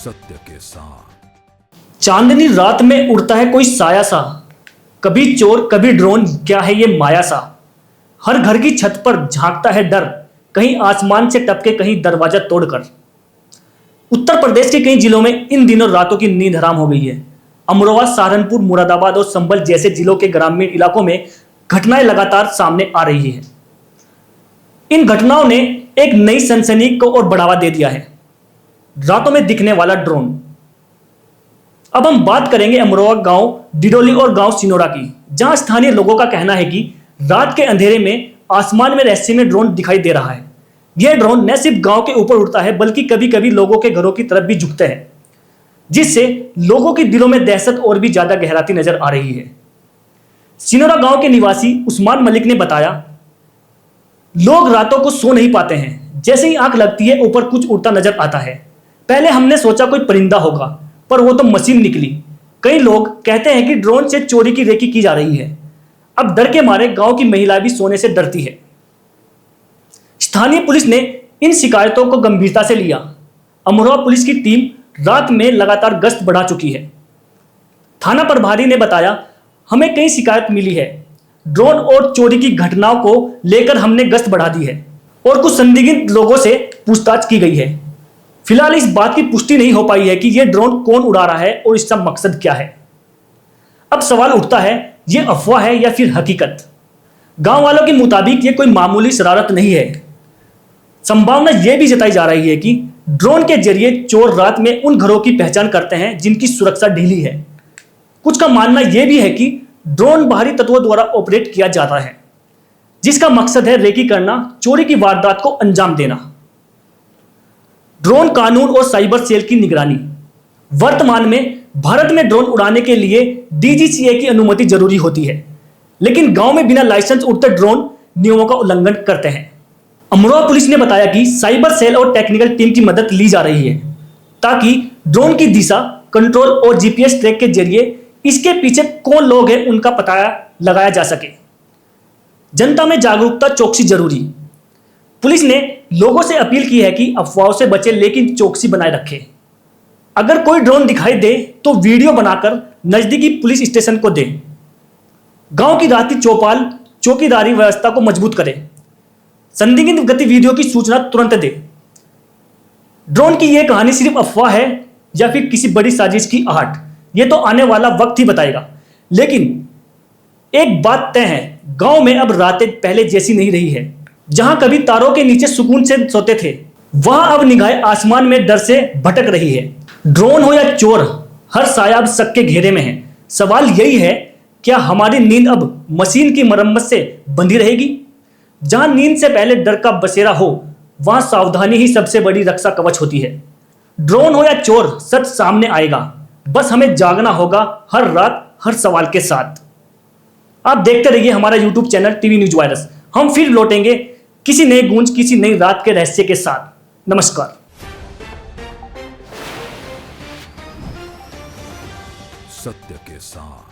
सत्य के साथ। चांदनी रात में उड़ता है कोई साया सा, कभी चोर कभी ड्रोन, क्या है ये माया सा। हर घर की छत पर झांकता है डर, कहीं आसमान से टपके कहीं दरवाजा तोड़कर। उत्तर प्रदेश के कई जिलों में इन दिनों रातों की नींद हराम हो गई है। अमरोहा, सहारनपुर, मुरादाबाद और संभल जैसे जिलों के ग्रामीण इलाकों में घटनाएं लगातार सामने आ रही है। इन घटनाओं ने एक नई सनसनी को और बढ़ावा दे दिया है, रातों में दिखने वाला ड्रोन। अब हम बात करेंगे अमरोहा गांव डिडोली और गांव सिनोरा की, जहां स्थानीय लोगों का कहना है कि रात के अंधेरे में आसमान में रहस्यमय ड्रोन दिखाई दे रहा है। यह ड्रोन न सिर्फ गांव के ऊपर उड़ता है, बल्कि कभी कभी लोगों के घरों की तरफ भी झुकते हैं, जिससे लोगों के दिलों में दहशत और भी ज्यादा गहराती नजर आ रही है। सिनोरा गांव के निवासी उस्मान मलिक ने बताया, लोग रातों को सो नहीं पाते हैं। जैसे ही आंख लगती है ऊपर कुछ उड़ता नजर आता है। पहले हमने सोचा कोई परिंदा होगा, पर वो तो मशीन निकली। कई लोग कहते हैं कि ड्रोन से चोरी की रेकी की जा रही है। अब डर के मारे गांव की महिला भी सोने से डरती है। स्थानीय पुलिस ने इन शिकायतों को गंभीरता से लिया। अमरोहा पुलिस की टीम रात में लगातार गश्त बढ़ा चुकी है। थाना प्रभारी ने बताया, हमें कई शिकायत मिली है। ड्रोन और चोरी की घटनाओं को लेकर हमने गश्त बढ़ा दी है और कुछ संदिग्ध लोगों से पूछताछ की गई है। फिलहाल इस बात की पुष्टि नहीं हो पाई है कि यह ड्रोन कौन उड़ा रहा है और इसका मकसद क्या है। अब सवाल उठता है, यह अफवाह है या फिर हकीकत। गांव वालों के मुताबिक यह कोई मामूली शरारत नहीं है। संभावना यह भी जताई जा रही है कि ड्रोन के जरिए चोर रात में उन घरों की पहचान करते हैं जिनकी सुरक्षा ढीली है। कुछ का मानना यह भी है कि ड्रोन बाहरी तत्वों द्वारा ऑपरेट किया जाता है, जिसका मकसद है रेकी करना, चोरी की वारदात को अंजाम देना। ड्रोन कानून और साइबर सेल की निगरानी। वर्तमान में भारत में ड्रोन उड़ाने के लिए डीजीसीए की अनुमति जरूरी होती है, लेकिन गांव में बिना लाइसेंस उड़ते ड्रोन नियमों का उल्लंघन करते हैं। अमरोहा पुलिस ने बताया कि साइबर सेल और टेक्निकल टीम की मदद ली जा रही है, ताकि ड्रोन की दिशा, कंट्रोल और जीपीएस ट्रैक के जरिए इसके पीछे कौन लोग हैं उनका पता लगाया जा सके। जनता में जागरूकता, चौकसी जरूरी। पुलिस ने लोगों से अपील की है कि अफवाहों से बचें, लेकिन चौकसी बनाए रखें। अगर कोई ड्रोन दिखाई दे तो वीडियो बनाकर नजदीकी पुलिस स्टेशन को दें। गांव की रात्रि चौपाल, चौकीदारी व्यवस्था को मजबूत करें। संदिग्ध गतिविधियों की सूचना तुरंत दें। ड्रोन की यह कहानी सिर्फ अफवाह है या फिर किसी बड़ी साजिश की आहट, यह तो आने वाला वक्त ही बताएगा। लेकिन एक बात तय है, गांव में अब रातें पहले जैसी नहीं रही है। जहां कभी तारों के नीचे सुकून से सोते थे, वहां अब निगाहें आसमान में डर से भटक रही है। ड्रोन हो या चोर, हर साया अब शक के घेरे में है। सवाल यही है, क्या हमारी नींद अब मशीन की मरम्मत से बंधी रहेगी? जहां नींद से पहले डर का बसेरा हो, वहां सावधानी ही सबसे बड़ी रक्षा कवच होती है। ड्रोन हो या चोर, सच सामने आएगा। बस हमें जागना होगा हर रात, हर सवाल के साथ। आप देखते रहिए हमारा YouTube channel TV news virus. हम फिर लौटेंगे किसी नई गूंज, किसी नई रात के रहस्य के साथ। नमस्कार। सत्य के साथ।